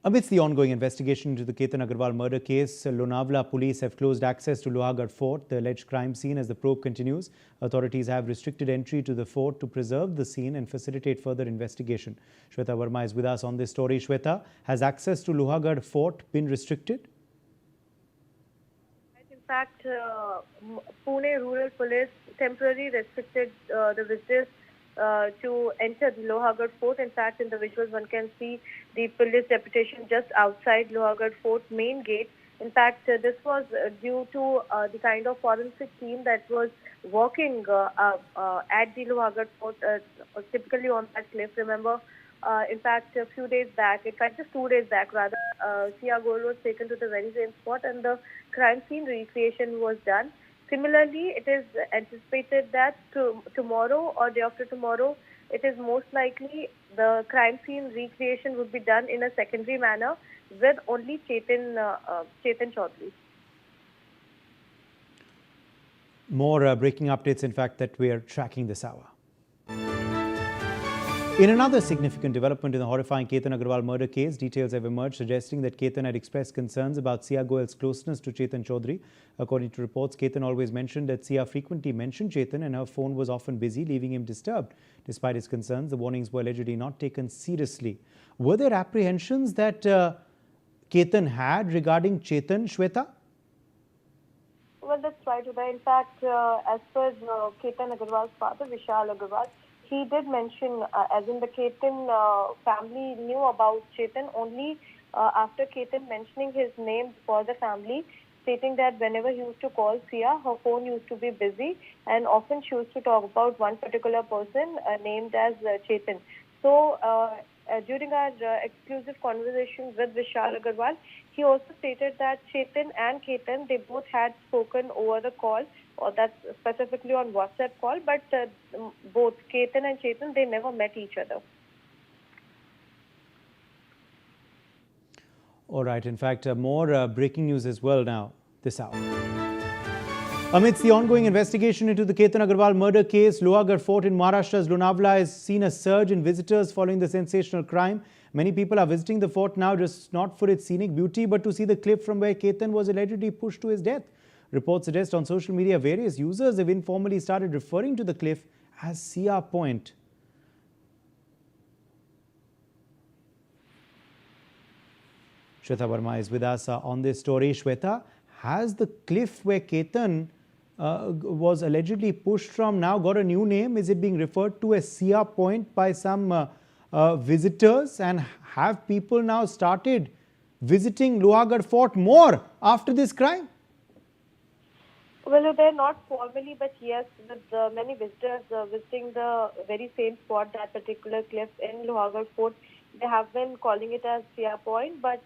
Amidst the ongoing investigation into the Ketan Agarwal murder case, Lonavala police have closed access to Lohagad Fort, the alleged crime scene, as the probe continues. Authorities have restricted entry to the fort to preserve the scene and facilitate further investigation. Shweta Verma is with us on this story. Shweta, has access to Lohagad Fort been restricted? In fact, Pune Rural Police temporarily restricted the visitors to enter the Lohagad Fort. In fact, in the visuals, one can see the police deputation just outside Lohagad Fort main gate. In fact, this was due to the kind of forensic team that was working at the Lohagad Fort, typically on that cliff. Remember, in fact, a few days back, in fact, just 2 days back, rather, Ketan Agarwal was taken to the very same spot and the crime scene recreation was done. Similarly, it is anticipated that tomorrow or day after tomorrow, it is most likely the crime scene recreation would be done in a secondary manner with only Ketan Chaudhary. More breaking updates, in fact, that we are tracking this hour. In another significant development in the horrifying Ketan Agarwal murder case, details have emerged suggesting that Ketan had expressed concerns about Sia Goyal's closeness to Ketan Chaudhary. According to reports, Ketan always mentioned that Sia frequently mentioned Ketan and her phone was often busy, leaving him disturbed. Despite his concerns, the warnings were allegedly not taken seriously. Were there apprehensions that Ketan had regarding Ketan, Shweta? Well, that's right, Uday. In fact, as per Ketan Agarwal's father, Vishal Agarwal, he did mention, as in the Ketan family knew about Ketan only after Ketan mentioning his name for the family, stating that whenever he used to call Sia, her phone used to be busy and often she used to talk about one particular person named as Ketan. So, during our exclusive conversation with Vishal Agarwal, he also stated that Ketan and Ketan, they both had spoken over the call, or that's specifically on WhatsApp call, but both Ketan and Ketan, they never met each other. All right. In fact, more breaking news as well now this hour. Amidst the ongoing investigation into the Ketan Agarwal murder case, Lohagad Fort in Maharashtra's Lonavala has seen a surge in visitors following the sensational crime. Many people are visiting the fort now, just not for its scenic beauty, but to see the cliff from where Ketan was allegedly pushed to his death. Reports suggest on social media, various users have informally started referring to the cliff as Sia Point. Shweta Verma is with us on this story. Shweta, has the cliff where Ketan was allegedly pushed from now got a new name? Is it being referred to as Sia Point by some visitors? And have people now started visiting Lohagad Fort more after this crime? Well, they're not formally, but yes, with many visitors visiting the very same spot, that particular cliff in Lohagad Fort, they have been calling it as Sia Point. But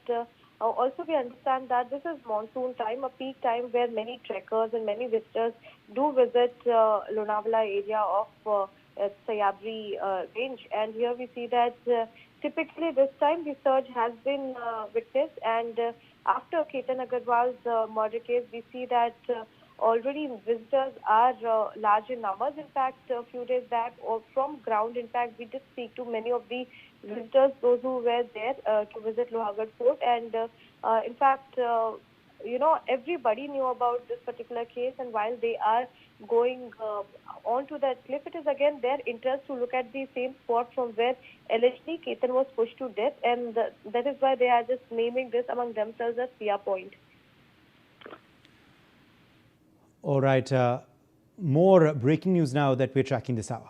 also we understand that this is monsoon time, a peak time where many trekkers and many visitors do visit Lonavala area of Sayabri range. And here we see that typically this time the surge has been witnessed. And after Ketan Agarwal's murder case, we see that already visitors are large in numbers. In fact, a few days back, or from ground, in fact, we did speak to many of the visitors, those who were there to visit Lohagad Fort. And in fact, everybody knew about this particular case. And while they are going onto that cliff, it is again their interest to look at the same spot from where allegedly Ketan was pushed to death. And that is why they are just naming this among themselves as Sia Point. All right. More breaking news now that we're tracking this hour.